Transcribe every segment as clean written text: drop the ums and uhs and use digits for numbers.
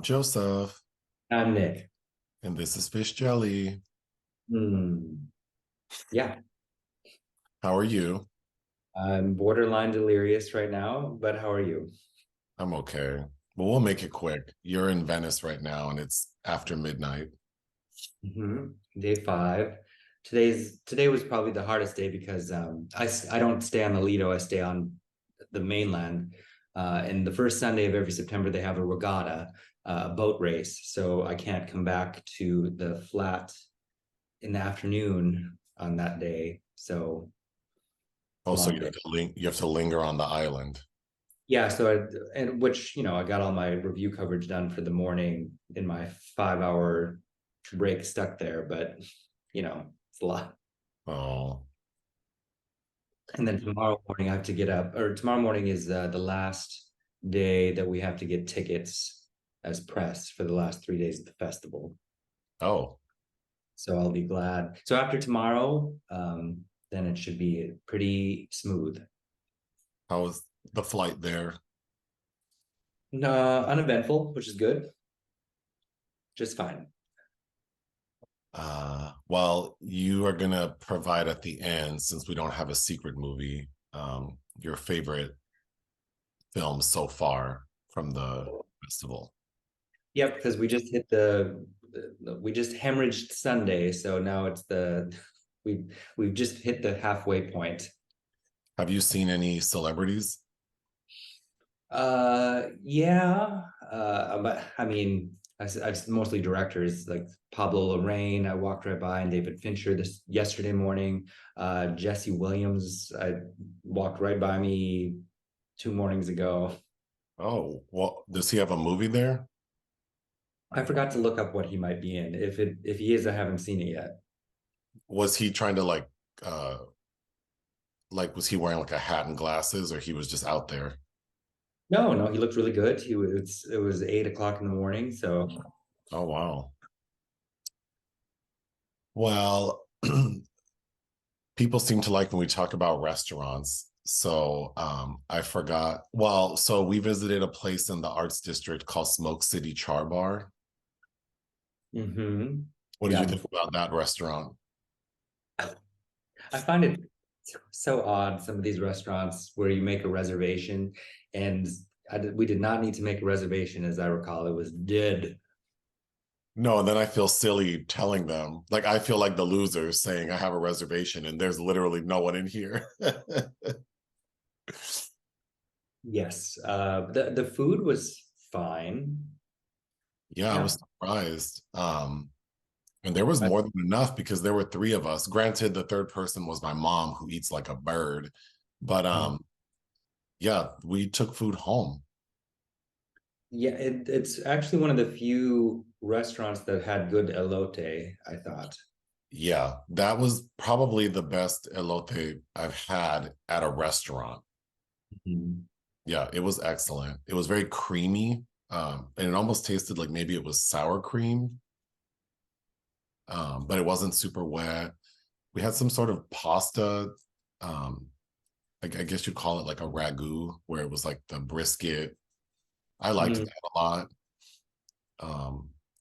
Joseph, I'm Nick. and this is Fish Jelly. Hmm. Yeah, How are you? I'm borderline delirious right now, but how are you? I'm okay. But we'll make it quick. You're in Venice right now, and it's after midnight. Day five. Today was probably the hardest day because I don't stay on the Lido, I stay on the mainland. And the first Sunday of every September, they have a regatta, a boat race. So I can't come back to the flat in the afternoon on that day. So it's a Also, long day. you have to linger on the island. Yeah, so and which I got all my review coverage done for the morning in my 5 hour break stuck there, but it's a lot. Oh, And then tomorrow morning I have to get up, or tomorrow morning is the last day that we have to get tickets as press for the last 3 days of the festival. oh, So I'll be glad. So after tomorrow, then it should be pretty smooth. how was the flight there? Uneventful, which is good, just fine. Well, you are gonna provide at the end, since we don't have a secret movie, your favorite film so far from the festival. Yep, because we just hit we just hemorrhaged Sunday, so now it's we've just hit the halfway point. Have you seen any celebrities? Yeah, but I mean, I've mostly directors like Pablo Larraín. I walked right by, and David Fincher this yesterday morning. Jesse Williams, I walked right by me 2 mornings ago. Oh, well, does he have a movie there? I forgot to look up what he might be in. If he is, I haven't seen it yet. Was he trying to like was he wearing like a hat and glasses, or he was just out there? No, no, he looked really good. It was 8 o'clock in the morning, so Oh wow. Well, people seem to like when we talk about restaurants. So I forgot. Well, so we visited a place in the arts district called Smoke City Char Bar. What did yeah. you think about that restaurant? I find it so odd, some of these restaurants where you make a reservation, and we did not need to make a reservation, as I recall. It was dead. No, and then I feel silly telling them. Like I feel like the loser saying I have a reservation and there's literally no one in here. Yes, the food was fine. Yeah, I Yeah. was surprised. And there was more than enough because there were three of us. Granted, the third person was my mom who eats like a bird. But yeah, we took food home. Yeah, it's actually one of the few restaurants that had good elote, I thought. Yeah, that was probably the best elote I've had at a restaurant. Mhm. Yeah, it was excellent. It was very creamy. And it almost tasted like maybe it was sour cream, but it wasn't super wet. We had some sort of pasta. Um, I guess you call it like a ragu, where it was like the brisket. I liked Mm. that a lot.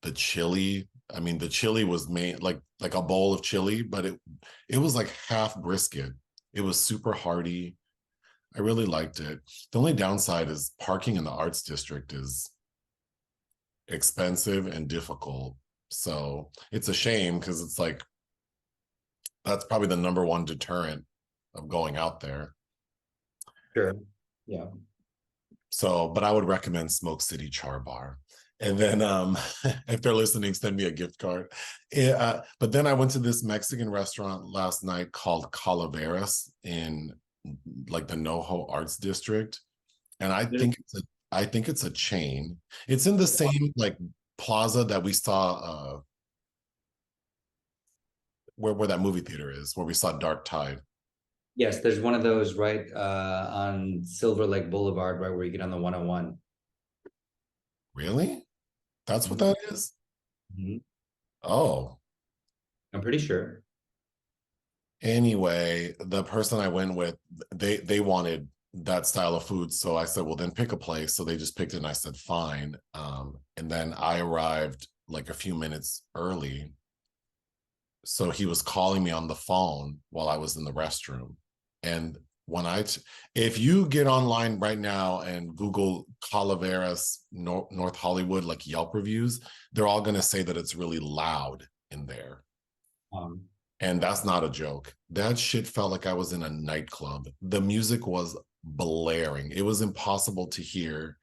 The chili. I mean, the chili was made like a bowl of chili, but it was like half brisket. It was super hearty. I really liked it. The only downside is parking in the arts district is expensive and difficult. So it's a shame because it's like that's probably the number one deterrent of going out there. Sure. Yeah. So, but I would recommend Smoke City Char Bar. And then if they're listening, send me a gift card. But then I went to this Mexican restaurant last night called Calaveras in like the NoHo Arts District. And I think it's a chain. It's in the same like plaza that we saw where that movie theater is, where we saw Dark Tide. Yes, there's one of those right on Silver Lake Boulevard, right where you get on the 101. Really? That's what Mhm. that is? Mhm. Oh. I'm pretty sure. Anyway, the person I went with, they wanted that style of food. So I said, well, then pick a place. So they just picked it and I said, fine. And then I arrived like a few minutes early. So he was calling me on the phone while I was in the restroom. And when if you get online right now and Google Calaveras, North Hollywood, like Yelp reviews, they're all going to say that it's really loud in there. And that's not a joke. That shit felt like I was in a nightclub. The music was blaring. It was impossible to hear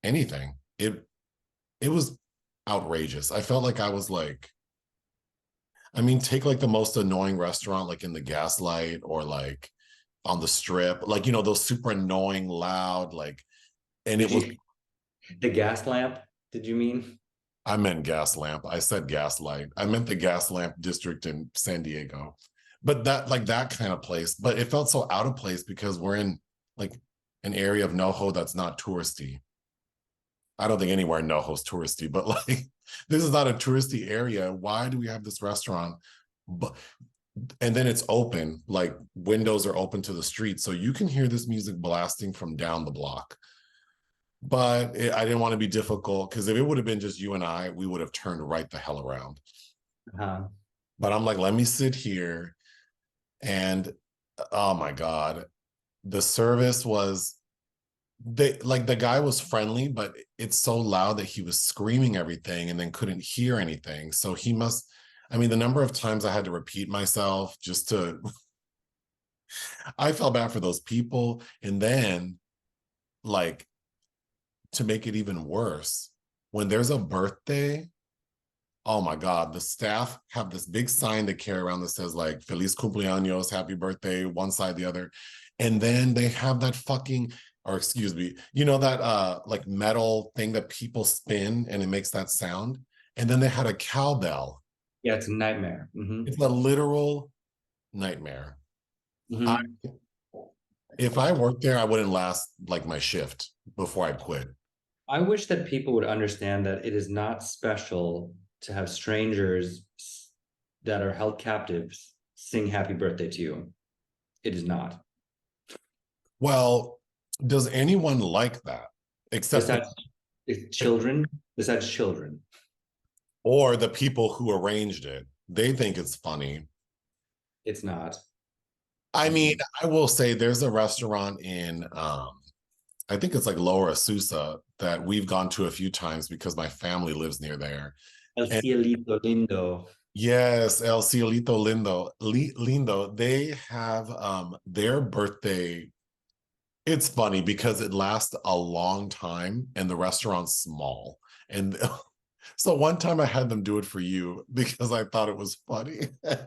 anything. It was outrageous. I felt like I was like, I mean, take like the most annoying restaurant, like in the Gaslight or like on the Strip, like, you know, those super annoying, loud, like, and it was the gas lamp. Did you mean? I meant gas lamp. I said Gaslight. I meant the gas lamp district in San Diego. But that, like that kind of place. But it felt so out of place because we're in like an area of NoHo that's not touristy. I don't think anywhere in NoHo's touristy, but like this is not a touristy area. Why do we have this restaurant? But and then it's open, like windows are open to the street. So you can hear this music blasting from down the block. But I didn't want to be difficult because if it would have been just you and I, we would have turned right the hell around. But I'm like, let me sit here. And oh my God, the service was, like the guy was friendly, but it's so loud that he was screaming everything and then couldn't hear anything. So he must, I mean, the number of times I had to repeat myself just to, I felt bad for those people. And then like, to make it even worse, when there's a birthday, oh my God, the staff have this big sign they carry around that says like, Feliz cumpleaños, happy birthday, one side, the other. And then they have that fucking, or excuse me, you know, that like metal thing that people spin and it makes that sound. And then they had a cowbell. Yeah, it's a nightmare. It's a literal nightmare. If I worked there, I wouldn't last like my shift before I quit. I wish that people would understand that it is not special to have strangers that are held captives sing happy birthday to you. It is not. Well, does anyone like that? Except children, besides children. Or the people who arranged it. They think it's funny. It's not. I mean, I will say there's a restaurant in I think it's like Lower Azusa that we've gone to a few times because my family lives near there. El Cielito Lindo. Yes, El Cielito Lindo. They have their birthday. It's funny because it lasts a long time and the restaurant's small. And so one time I had them do it for you because I thought it was funny. And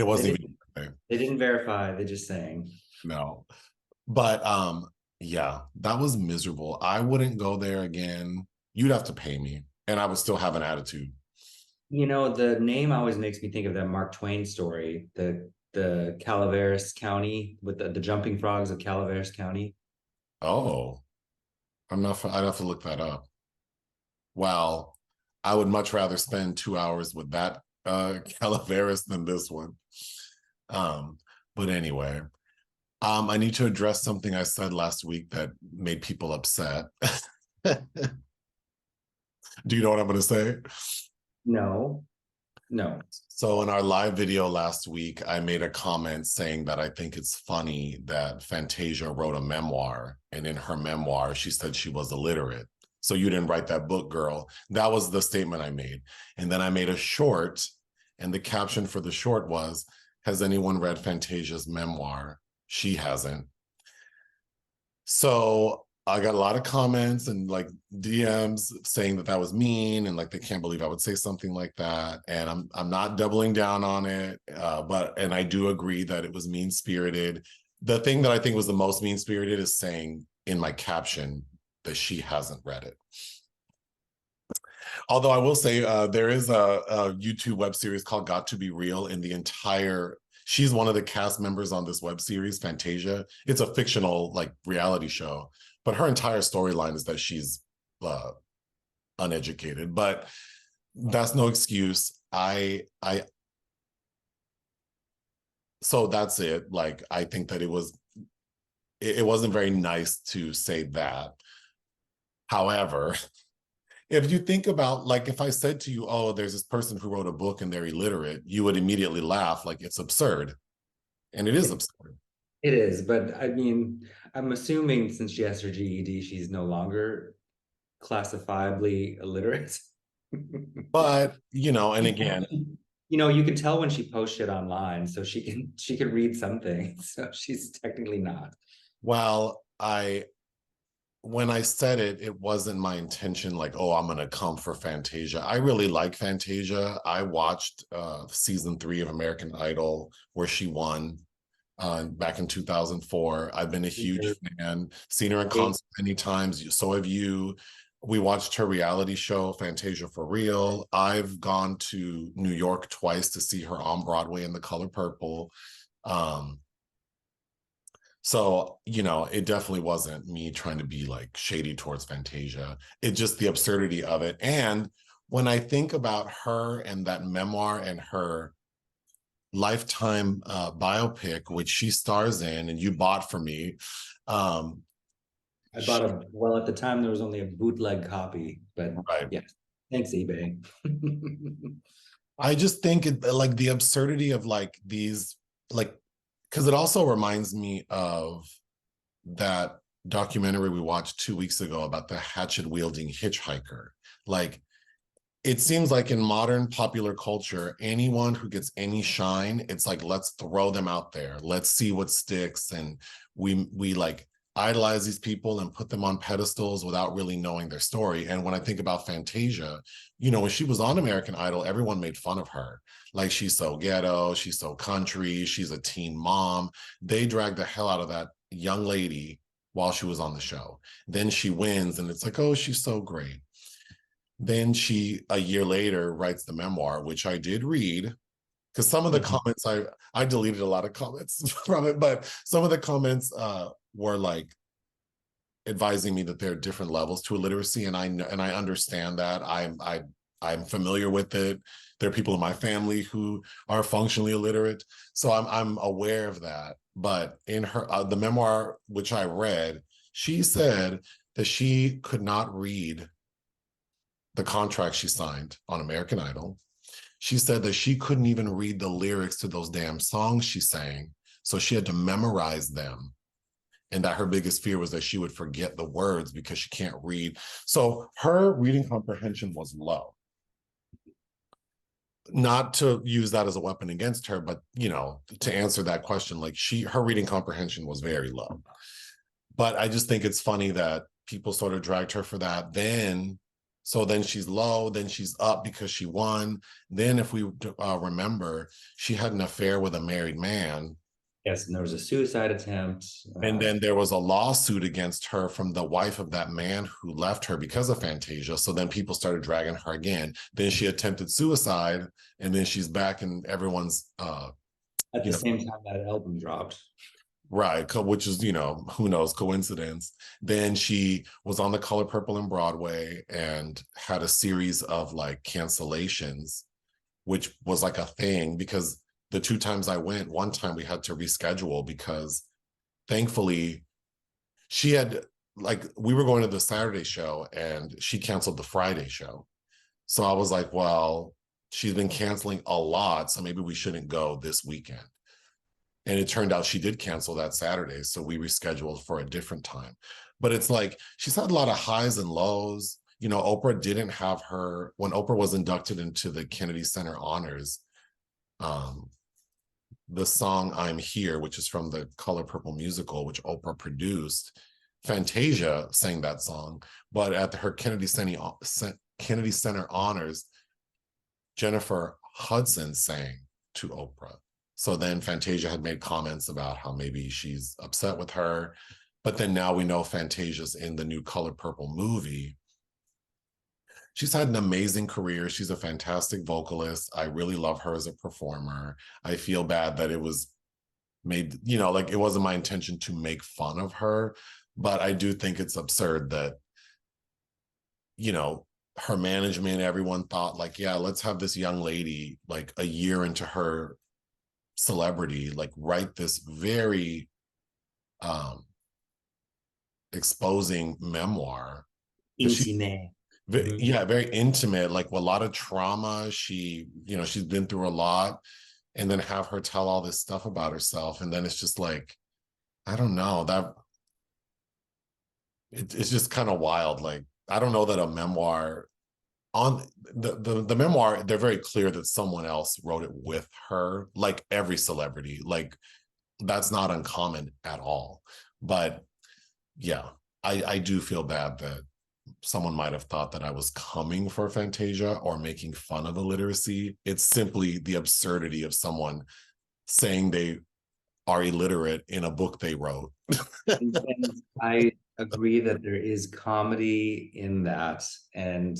it wasn't even. They didn't verify, they just saying. No. But yeah, that was miserable. I wouldn't go there again. You'd have to pay me and I would still have an attitude. You know, the name always makes me think of that Mark Twain story, the Calaveras County with the jumping frogs of Calaveras County. Oh, I'd have to look that up. Well, I would much rather spend 2 hours with that Calaveras than this one. But anyway, I need to address something I said last week that made people upset. Do you know what I'm going to say? No. So in our live video last week, I made a comment saying that I think it's funny that Fantasia wrote a memoir, and in her memoir, she said she was illiterate. So you didn't write that book, girl. That was the statement I made. And then I made a short, and the caption for the short was, has anyone read Fantasia's memoir? She hasn't. So I got a lot of comments and like DMs saying that was mean and like they can't believe I would say something like that. And I'm not doubling down on it, and I do agree that it was mean-spirited. The thing that I think was the most mean-spirited is saying in my caption that she hasn't read it. Although I will say there is a YouTube web series called Got to Be Real, and she's one of the cast members on this web series, Fantasia. It's a fictional like reality show, but her entire storyline is that she's uneducated, but that's no excuse. So that's it. Like, I think that it wasn't very nice to say that. However, if you think about, like, if I said to you, oh, there's this person who wrote a book and they're illiterate, you would immediately laugh like it's absurd. And it is It, absurd. it is, but I mean, I'm assuming since she has her GED, she's no longer classifiably illiterate. But, and again, You can tell when she posts shit online, so she can read something. So she's technically not. well, when I said it, it wasn't my intention, like, oh, I'm gonna come for Fantasia. I really like Fantasia. I watched season 3 of American Idol where she won back in 2004. I've been a huge fan, seen her in concert many times. So have you. We watched her reality show, Fantasia for Real. I've gone to New York twice to see her on Broadway in The Color Purple. Um, so, it definitely wasn't me trying to be like shady towards Fantasia. It's just the absurdity of it. And when I think about her and that memoir and her Lifetime biopic, which she stars in and you bought for me, um, I bought well, at the time there was only a bootleg copy, but right. yes, thanks eBay. I just think like the absurdity of like these, like, because it also reminds me of that documentary we watched 2 weeks ago about the hatchet wielding hitchhiker. Like, it seems like in modern popular culture, anyone who gets any shine, it's like, let's throw them out there. Let's see what sticks. And we like idolize these people and put them on pedestals without really knowing their story. And when I think about Fantasia, when she was on American Idol, everyone made fun of her. Like, she's so ghetto, she's so country, she's a teen mom. They dragged the hell out of that young lady while she was on the show. Then she wins and it's like, oh, she's so great. Then she, a year later, writes the memoir, which I did read, because some of the comments, I deleted a lot of comments from it, but some of the comments were like advising me that there are different levels to illiteracy, and I understand that. I'm familiar with it. There are people in my family who are functionally illiterate, so I'm aware of that. But in her the memoir, which I read, she said that she could not read the contract she signed on American Idol. She said that she couldn't even read the lyrics to those damn songs she sang. So she had to memorize them. And that her biggest fear was that she would forget the words because she can't read. So her reading comprehension was low. Not to use that as a weapon against her, but to answer that question, like, her reading comprehension was very low. But I just think it's funny that people sort of dragged her for that. So then she's low, then she's up because she won. Then, if we remember, she had an affair with a married man. Yes, and there was a suicide attempt. And then there was a lawsuit against her from the wife of that man who left her because of Fantasia. So then people started dragging her again. Then she attempted suicide, and then she's back and everyone's at the same time that album dropped. Right, which is, who knows, coincidence. Then she was on The Color Purple in Broadway and had a series of like cancellations, which was like a thing because the 2 times I went, one time we had to reschedule because thankfully she had, like, we were going to the Saturday show and she canceled the Friday show. So I was like, well, she's been canceling a lot, so maybe we shouldn't go this weekend. And it turned out she did cancel that Saturday. So we rescheduled for a different time. But it's like, she's had a lot of highs and lows. Oprah didn't have her, when Oprah was inducted into the Kennedy Center Honors, the song I'm Here, which is from the Color Purple musical, which Oprah produced, Fantasia sang that song. But at her Kennedy Center Honors, Jennifer Hudson sang to Oprah. So then Fantasia had made comments about how maybe she's upset with her. But then now we know Fantasia's in the new Color Purple movie. She's had an amazing career. She's a fantastic vocalist. I really love her as a performer. I feel bad that it was made, like, it wasn't my intention to make fun of her. But I do think it's absurd that, her management, everyone thought like, yeah, let's have this young lady like a year into her celebrity like write this very um exposing memoir because she Intime. yeah, very intimate, like with a lot of trauma. She, she's been through a lot, and then have her tell all this stuff about herself. And then it's just like, I don't know, it's just kind of wild. Like, I don't know that a memoir on the memoir, they're very clear that someone else wrote it with her, like every celebrity. Like, that's not uncommon at all. But yeah, I do feel bad that someone might have thought that I was coming for Fantasia or making fun of illiteracy. It's simply the absurdity of someone saying they are illiterate in a book they wrote. And I agree that there is comedy in that, and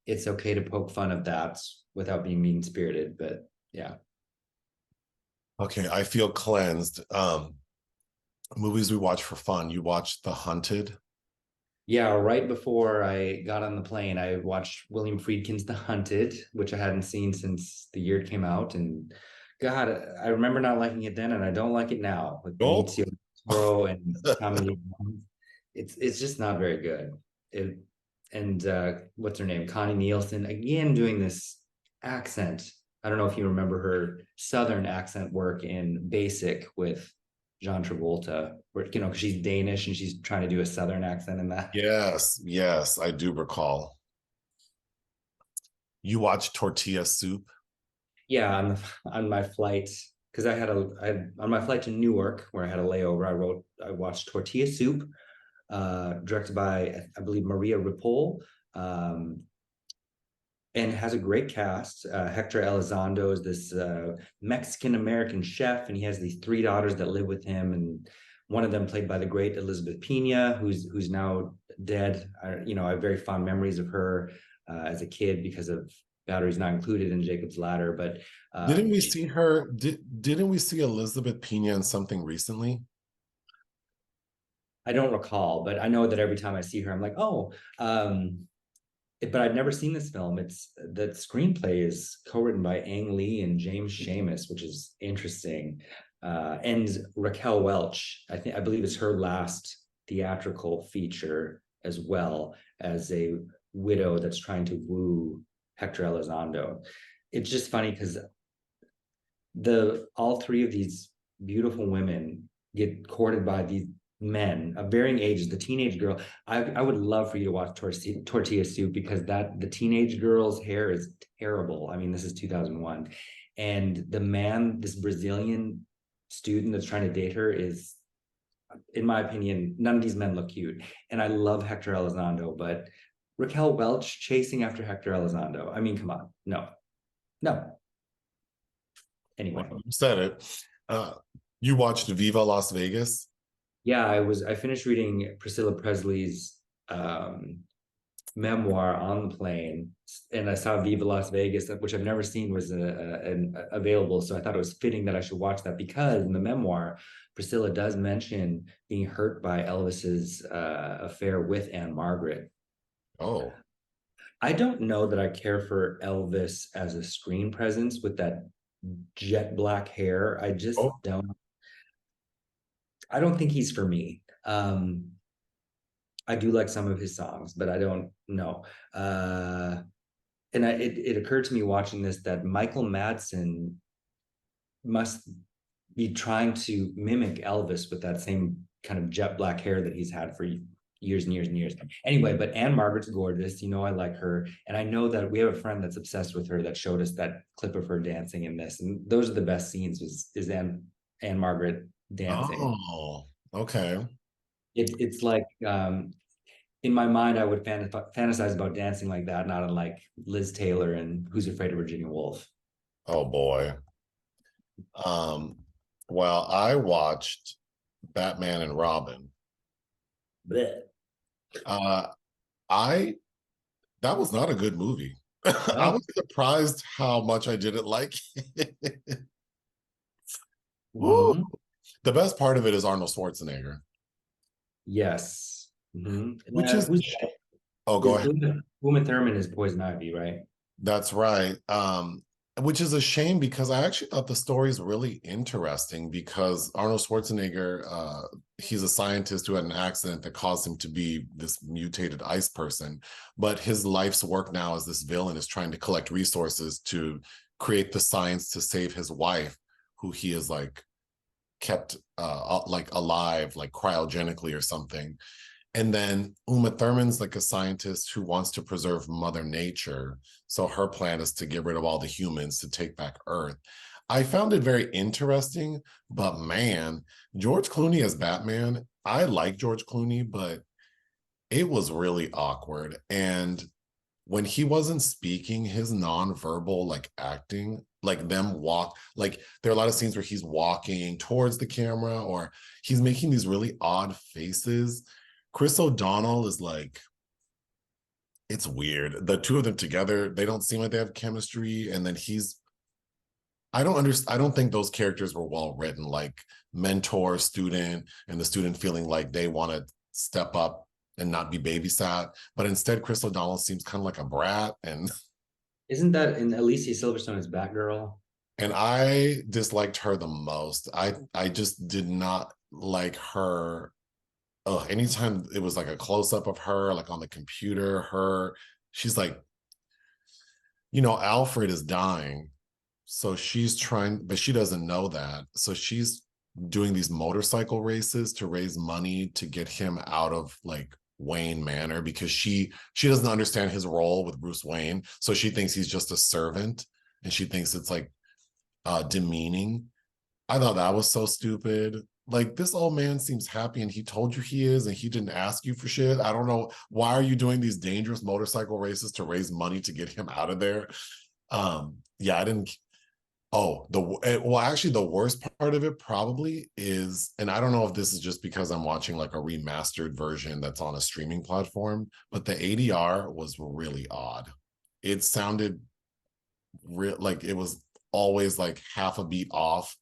it's okay to poke fun of that without being mean spirited. But yeah. Okay, I feel cleansed. Movies we watch for fun. You watched The Hunted? Yeah, right before I got on the plane, I watched William Friedkin's The Hunted, which I hadn't seen since the year it came out. And God, I remember not liking it then, and I don't like it now with Oh, Benicio del Toro and Tommy. It's just not very good. It and what's her name? Connie Nielsen again doing this accent. I don't know if you remember her Southern accent work in Basic with John Travolta, where because she's Danish and she's trying to do a Southern accent in that. yes, yes, I do recall. You watched Tortilla Soup? Yeah, on my flight because on my flight to Newark where I had a layover. I watched Tortilla Soup, directed by I believe Maria Ripoll, um, and has a great cast. Hector Elizondo is this Mexican American chef, and he has these three daughters that live with him, and one of them played by the great Elizabeth Pena, who's now dead. I have very fond memories of her as a kid because of Batteries Not Included in Jacob's Ladder. But Didn't we see her? Didn't we see Elizabeth Pena in something recently? I don't recall, but I know that every time I see her, I'm like, oh. But I'd never seen this film. It's the screenplay is co-written by Ang Lee and James Schamus, which is interesting. And Raquel Welch, I believe it's her last theatrical feature, as well as a widow that's trying to woo Hector Elizondo. It's just funny because all three of these beautiful women get courted by these men of varying ages. The teenage girl, I would love for you to watch Tortilla Soup because the teenage girl's hair is terrible. I mean, this is 2001, and the man, this Brazilian student that's trying to date her, is, in my opinion, none of these men look cute. And I love Hector Elizondo, but Raquel Welch chasing after Hector Elizondo. I mean, come on, no, no. Anyway, Well, you said it. You watched Viva Las Vegas? yeah, I finished reading Priscilla Presley's memoir on the plane, and I saw Viva Las Vegas, which I've never seen, was available. So I thought it was fitting that I should watch that because in the memoir, Priscilla does mention being hurt by Elvis's affair with Anne Margaret. Oh, I don't know that I care for Elvis as a screen presence with that jet black hair. I just oh, don't. I don't think he's for me. I do like some of his songs, but I don't know. And it occurred to me watching this that Michael Madsen must be trying to mimic Elvis with that same kind of jet black hair that he's had for years and years and years. Anyway, but Anne Margaret's gorgeous. I like her. And I know that we have a friend that's obsessed with her that showed us that clip of her dancing in this. And those are the best scenes is Anne Margaret dancing. oh, okay. It's like in my mind, I would fantasize about dancing like that, not unlike Liz Taylor and Who's Afraid of Virginia Woolf. Oh boy. Um, well, I watched Batman and Robin. Blech. Uh, I that was not a good movie. I No. was surprised how much I didn't like it. Woo. Mhm. The best part of it is Arnold Schwarzenegger, Yes. which is Who's oh, go is ahead. Uma Thurman is Poison Ivy, right? That's right. which is a shame because I actually thought the story is really interesting because Arnold Schwarzenegger, he's a scientist who had an accident that caused him to be this mutated ice person. But his life's work now as this villain is trying to collect resources to create the science to save his wife, who he is like kept like alive, like cryogenically or something. And then Uma Thurman's like a scientist who wants to preserve Mother Nature. So her plan is to get rid of all the humans to take back Earth. I found it very interesting, but man, George Clooney as Batman, I like George Clooney, but it was really awkward. And when he wasn't speaking, his nonverbal like acting, like them walk, like there are a lot of scenes where he's walking towards the camera or he's making these really odd faces. Chris O'Donnell is like, it's weird. The two of them together, they don't seem like they have chemistry. And then I don't understand. I don't think those characters were well written, like mentor, student, and the student feeling like they want to step up and not be babysat. But instead, Chris O'Donnell seems kind of like a brat. And Isn't that in Alicia Silverstone as Batgirl? I disliked her the most. I just did not like her. Oh, anytime it was like a close-up of her, like on the computer, she's like, Alfred is dying. So she's trying, but she doesn't know that. So she's doing these motorcycle races to raise money to get him out of like Wayne Manor because she doesn't understand his role with Bruce Wayne. So she thinks he's just a servant and she thinks it's like demeaning. I thought that was so stupid. Like, this old man seems happy and he told you he is and he didn't ask you for shit. I don't know. Why are you doing these dangerous motorcycle races to raise money to get him out of there? Yeah, I didn't. Oh, well, actually, the worst part of it probably is, and I don't know if this is just because I'm watching like a remastered version that's on a streaming platform, but the ADR was really odd. It sounded real, like it was always like half a beat off.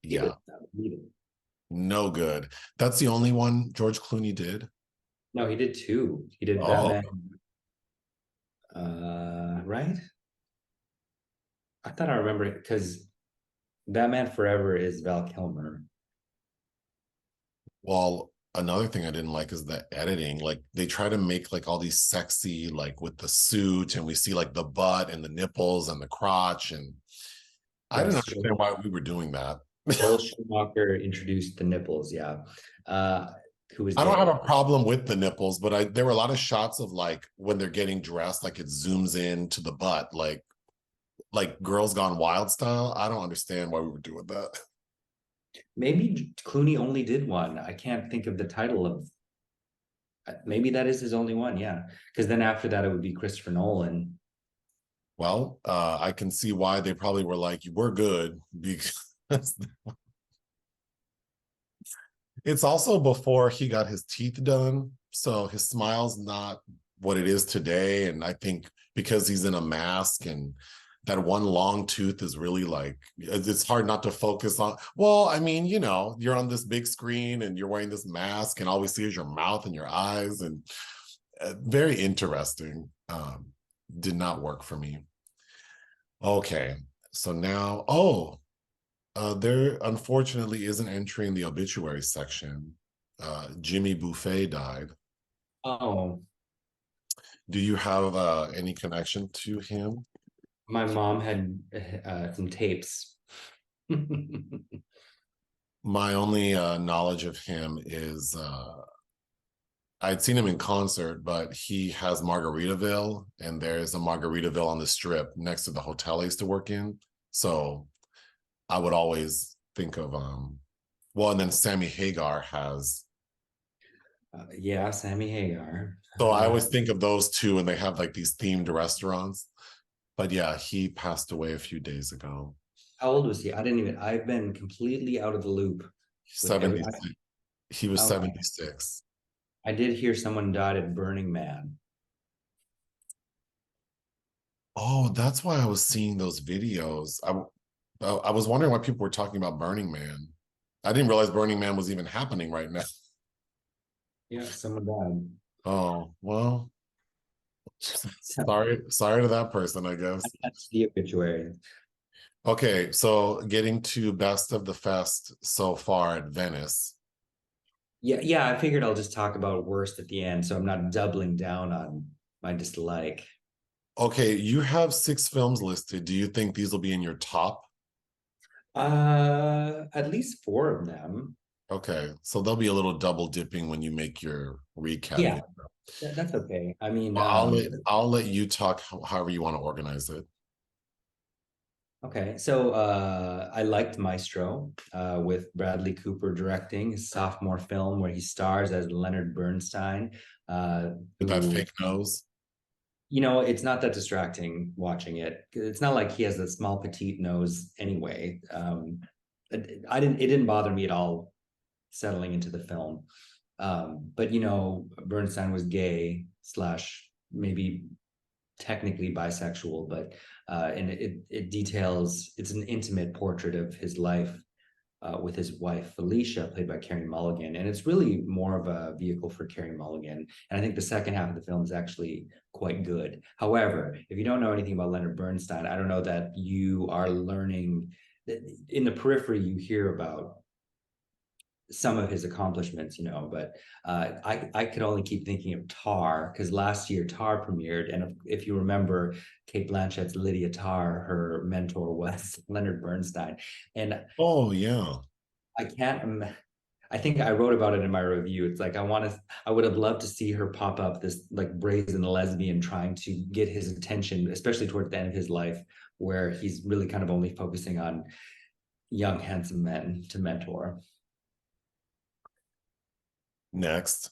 Yeah, no good. That's the only one George Clooney did. No, he did two. He did Oh, Batman, right? I thought I remember it because Batman Forever is Val Kilmer. well, another thing I didn't like is the editing. Like they try to make like all these sexy, like with the suit, and we see like the butt and the nipples and the crotch, and I didn't Yes, understand why we were doing that. Joel Schumacher introduced the nipples. Yeah, who was I don't have gay? a problem with the nipples, but there were a lot of shots of like when they're getting dressed, like it zooms in to the butt, like Girls Gone Wild style. I don't understand why we were doing that. Maybe Clooney only did one. I can't think of the title of. Maybe that is his only one. Yeah, because then after that it would be Christopher Nolan. Well, I can see why they probably were like, we're good because it's also before he got his teeth done. So his smile's not what it is today. And I think because he's in a mask and that one long tooth is really like, it's hard not to focus on. Well, I mean, you're on this big screen and you're wearing this mask and all we see is your mouth and your eyes, and very interesting. Did not work for me. Okay, so now, there unfortunately is an entry in the obituary section. Jimmy Buffet died. Oh, Do you have any connection to him? my mom had some tapes. My only knowledge of him is I'd seen him in concert, but he has Margaritaville, and there's a Margaritaville on the strip next to the hotel I used to work in. So I would always think of well, and then Sammy Hagar has. Yeah, Sammy Hagar. So I always think of those two, and they have like these themed restaurants. But yeah, he passed away a few days ago. How old was he? I didn't even. I've been completely out of the loop with every. 76. He was Okay, 76. I did hear someone died at Burning Man. Oh, that's why I was seeing those videos. I was wondering why people were talking about Burning Man. I didn't realize Burning Man was even happening right now. Yeah, someone died. Oh, well, So Sorry to that person, I guess. that's the obituary. Okay, so getting to best of the fest so far at Venice. Yeah, yeah, I figured I'll just talk about worst at the end, so I'm not doubling down on my dislike. Okay, you have 6 films listed. Do you think these will be in your top? At least four of them. Okay, so there'll be a little double dipping when you make your recap. Yeah, that's okay. I mean, Well, I'll let you talk however you want to organize it. okay. So I liked Maestro with Bradley Cooper directing his sophomore film where he stars as Leonard Bernstein, With that who fake nose. it's not that distracting watching it. It's not like he has a small petite nose anyway. It didn't bother me at all settling into the film. But Bernstein was gay slash maybe technically bisexual, but and it details it's an intimate portrait of his life with his wife Felicia, played by Carey Mulligan, and it's really more of a vehicle for Carey Mulligan. And I think the second half of the film is actually quite good. However, if you don't know anything about Leonard Bernstein, I don't know that you are learning. In the periphery, you hear about some of his accomplishments, but I could only keep thinking of Tar because last year Tar premiered, and if you remember, Kate Blanchett's Lydia Tar, her mentor was Leonard Bernstein, and Oh yeah. I can't. I think I wrote about it in my review. It's like I would have loved to see her pop up this like brazen lesbian trying to get his attention, especially towards the end of his life, where he's really kind of only focusing on young, handsome men to mentor. Next.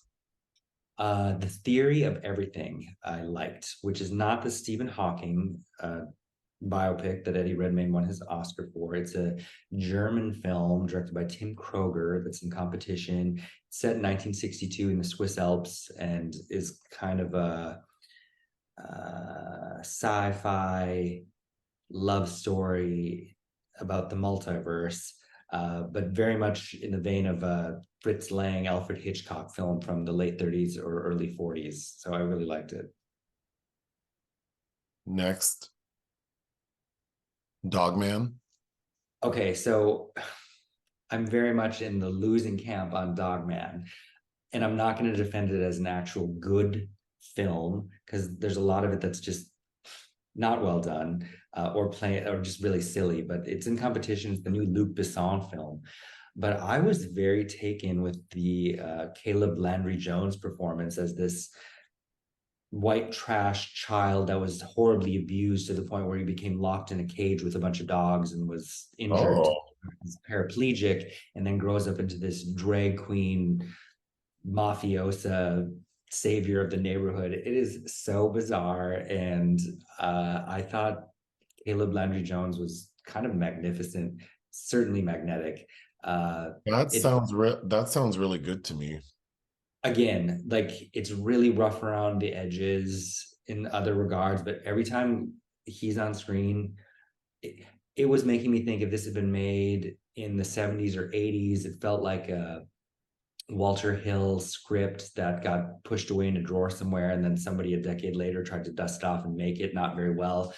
The Theory of Everything I liked, which is not the Stephen Hawking biopic that Eddie Redmayne won his Oscar for. It's a German film directed by Tim Kroger that's in competition. It's set in 1962 in the Swiss Alps and is kind of a sci-fi love story about the multiverse, but very much in the vein of a Fritz Lang, Alfred Hitchcock film from the late 30s or early 40s. So I really liked it. Next. Dogman. Okay, so I'm very much in the losing camp on Dogman, and I'm not going to defend it as an actual good film because there's a lot of it that's just not well done or play or just really silly. But it's in competition with the new Luc Besson film. But I was very taken with the Caleb Landry Jones performance as this white trash child that was horribly abused to the point where he became locked in a cage with a bunch of dogs and was injured, Oh, paraplegic, and then grows up into this drag queen mafiosa savior of the neighborhood. It is so bizarre, and I thought Caleb Landry Jones was kind of magnificent, certainly magnetic. It that sounds really good to me. again, like it's really rough around the edges in other regards, but every time he's on screen, it was making me think if this had been made in the 70s or 80s, it felt like a Walter Hill script that got pushed away in a drawer somewhere, and then somebody a decade later tried to dust off and make it not very well.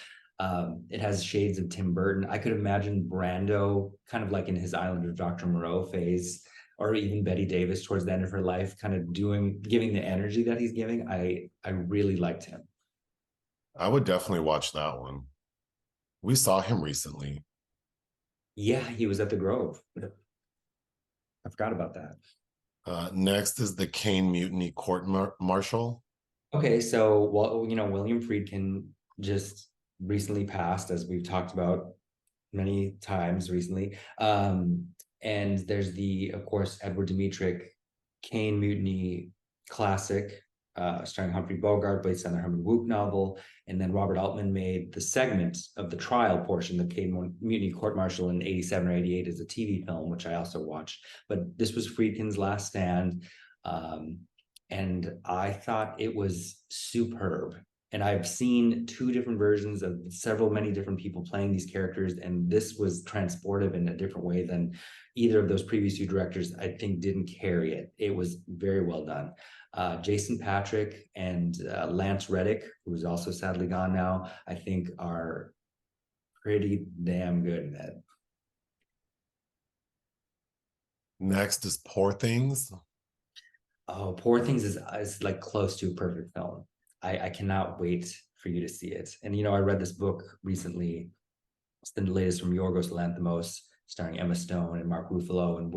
It has shades of Tim Burton. I could imagine Brando, kind of like in his Island of Dr. Moreau phase, or even Betty Davis towards the end of her life, kind of giving the energy that he's giving. I really liked him. I would definitely watch that one. We saw him recently. Yeah, he was at the Grove. I forgot about that. Next is the Kane Mutiny Martial. Okay, so well, William Friedkin just recently passed, as we've talked about many times recently. And there's of course, Edward Dmytryk Kane Mutiny classic, starring Humphrey Bogart, based on the Herman Wouk novel. And then Robert Altman made the segment of the trial portion, the Kane Mutiny Court Martial in 87 or 88 as a TV film, which I also watched. But this was Friedkin's last stand. And I thought it was superb. and I've seen two different versions of many different people playing these characters, and this was transportive in a different way than either of those previous two directors, I think, didn't carry it. It was very well done. Jason Patrick and Lance Reddick, who's also sadly gone now, I think are pretty damn good in it. Next is Poor Things. Oh, Poor Things is like close to a perfect film. I cannot wait for you to see it. And I read this book recently. It's the latest from Yorgos Lanthimos, starring Emma Stone and Mark Ruffalo. And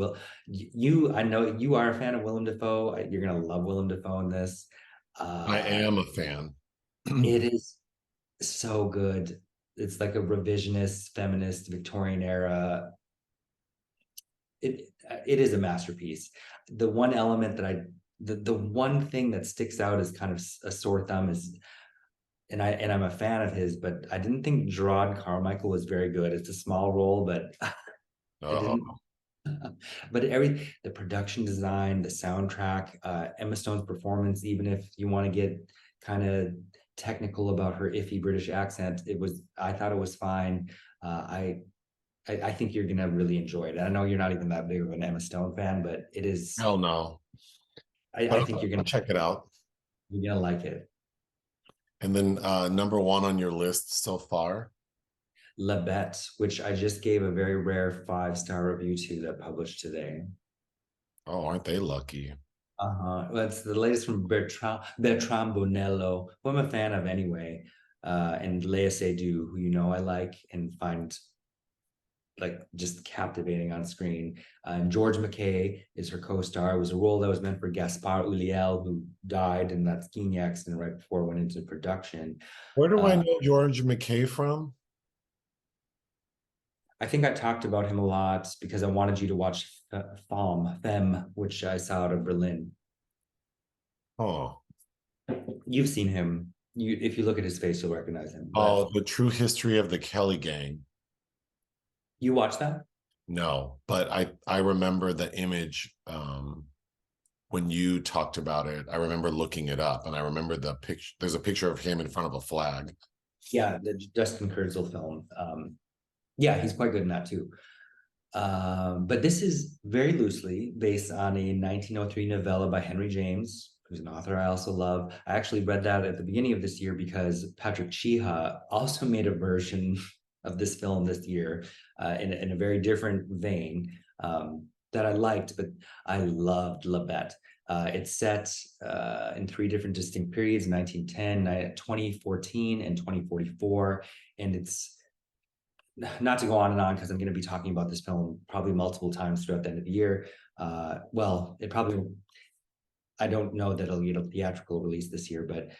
I know you are a fan of Willem Dafoe. You're gonna love Willem Dafoe in this. I am a fan. It is so good. It's like a revisionist, feminist, Victorian era. It is a masterpiece. The one element that the one thing that sticks out as kind of a sore thumb is, and I'm a fan of his, but I didn't think Gerard Carmichael was very good. It's a small role, but I didn't. But the production design, the soundtrack, Emma Stone's performance, even if you want to get kind of technical about her iffy British accent, I thought it was fine. I think you're gonna really enjoy it. I know you're not even that big of an Emma Stone fan, but it is. Hell no. I think I'll check it out. You're gonna like it. And then number one on your list so far? La Bête, which I just gave a very rare 5-star review to that published today. Oh, aren't they lucky? Well, it's the latest from Bertrand Bonello, who I'm a fan of anyway, and Léa Seydoux, who I like and find like just captivating on screen. And George McKay is her co-star. It was a role that was meant for Gaspard Ulliel, who died in that skiing accident right before it went into production. Where do I know George McKay from? I think I talked about him a lot because I wanted you to watch Femme, which I saw out of Berlin. Oh. You've seen him. If you look at his face, you'll recognize him. Oh, The True History of the Kelly Gang. You watched that? No, but I remember the image when you talked about it. I remember looking it up, and I remember the picture. There's a picture of him in front of a flag. Yeah, the Justin Kurzel film. Yeah, he's quite good in that too. But this is very loosely based on a 1903 novella by Henry James, who's an author I also love. I actually read that at the beginning of this year because Patrick Chiha also made a version of this film this year in a very different vein that I liked, but I loved La Bête. It's set in 3 different distinct periods: 1910, 2014, and 2044, and it's not to go on and on because I'm going to be talking about this film probably multiple times throughout the end of the year. Well, I don't know that it'll get a theatrical release this year, but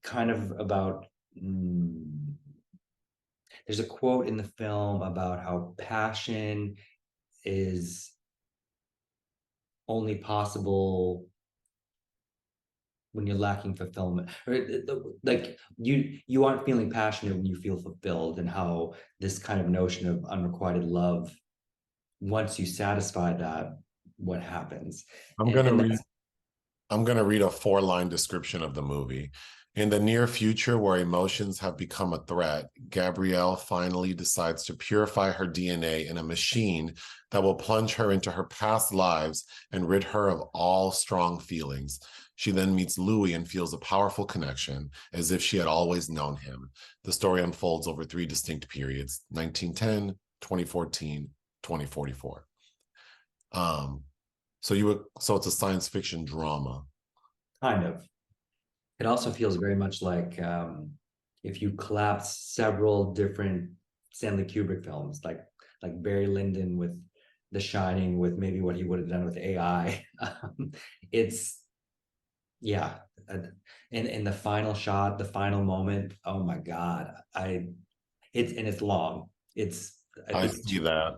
kind of about, there's a quote in the film about how passion is only possible when you're lacking fulfillment, or like you aren't feeling passionate when you feel fulfilled, and how this kind of notion of unrequited love, once you satisfy that, what happens? I'm gonna read a 4-line description of the movie. In the near future, where emotions have become a threat, Gabrielle finally decides to purify her DNA in a machine that will plunge her into her past lives and rid her of all strong feelings. She then meets Louis and feels a powerful connection, as if she had always known him. The story unfolds over 3 distinct periods: 1910, 2014, 2044. So it's a science fiction drama. Kind of. It also feels very much like if you collapse several different Stanley Kubrick films, like Barry Lyndon with The Shining, with maybe what he would have done with AI. It's, yeah, and the final shot, the final moment, oh my God, it's long. I see that.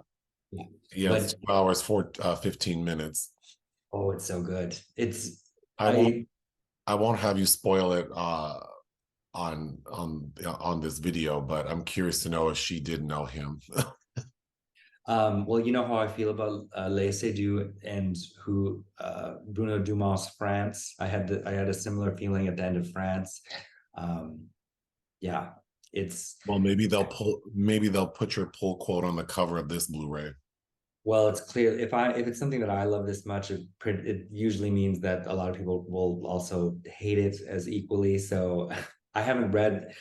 Yeah, it's 2 hours 15 minutes. Oh, it's so good. I won't have you spoil it on this video, but I'm curious to know if she did know him. Well, you know how I feel about Léa Seydoux and who Bruno Dumas' France. I had a similar feeling at the end of France. Yeah, it's Well, maybe they'll put your pull quote on the cover of this Blu-ray. well, it's clear if it's something that I love this much, it usually means that a lot of people will also hate it as equally. So I haven't read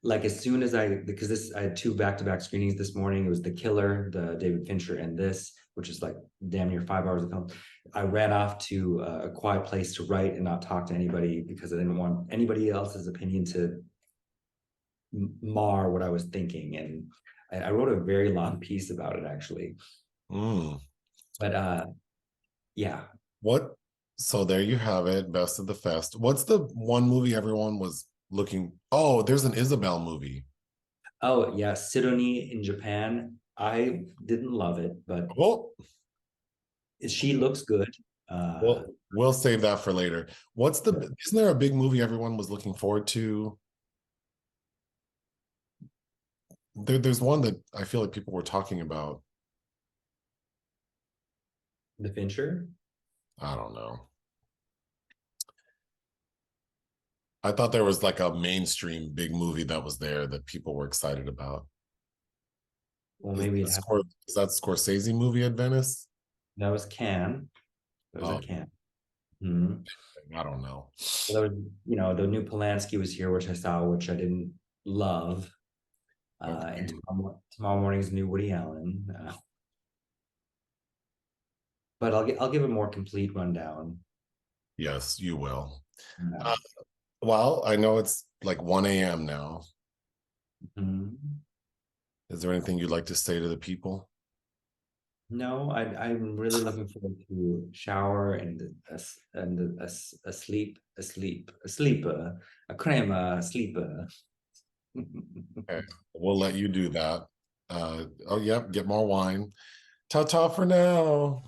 like as soon as because I had two back-to-back screenings this morning. It was The Killer, the David Fincher, and this, which is like damn near 5 hours of film. I ran off to a quiet place to write and not talk to anybody because I didn't want anybody else's opinion to mar what I was thinking. And I wrote a very long piece about it actually. Mm. But yeah. What? So there you have it, Best of the Fest. What's the one movie everyone was looking? Oh, there's an Isabel movie. Oh yeah, Sidonie in Japan. I didn't love it, but Oh, she looks good. we'll save that for later. Isn't there a big movie everyone was looking forward to? There's one that I feel like people were talking about. The Fincher. I don't know. I thought there was like a mainstream big movie that was there that people were excited about. Well, maybe Is that Scorsese movie at Venice? that was Cannes. That was Oh, at Cannes. Mhm. I don't know. Well, there was, the new Polanski was here, which I saw, which I didn't love. Okay. And tomorrow morning's new Woody Allen. But I'll give a more complete rundown. Yes, you will. Uh, Uh, well, I know it's like 1 a.m. now. mhm. Is there anything you'd like to say to the people? No, I'm really looking forward to shower and a sleep, a crema, sleeper. Okay, we'll let you do that. Oh, yep, get more wine. Ta-ta for now.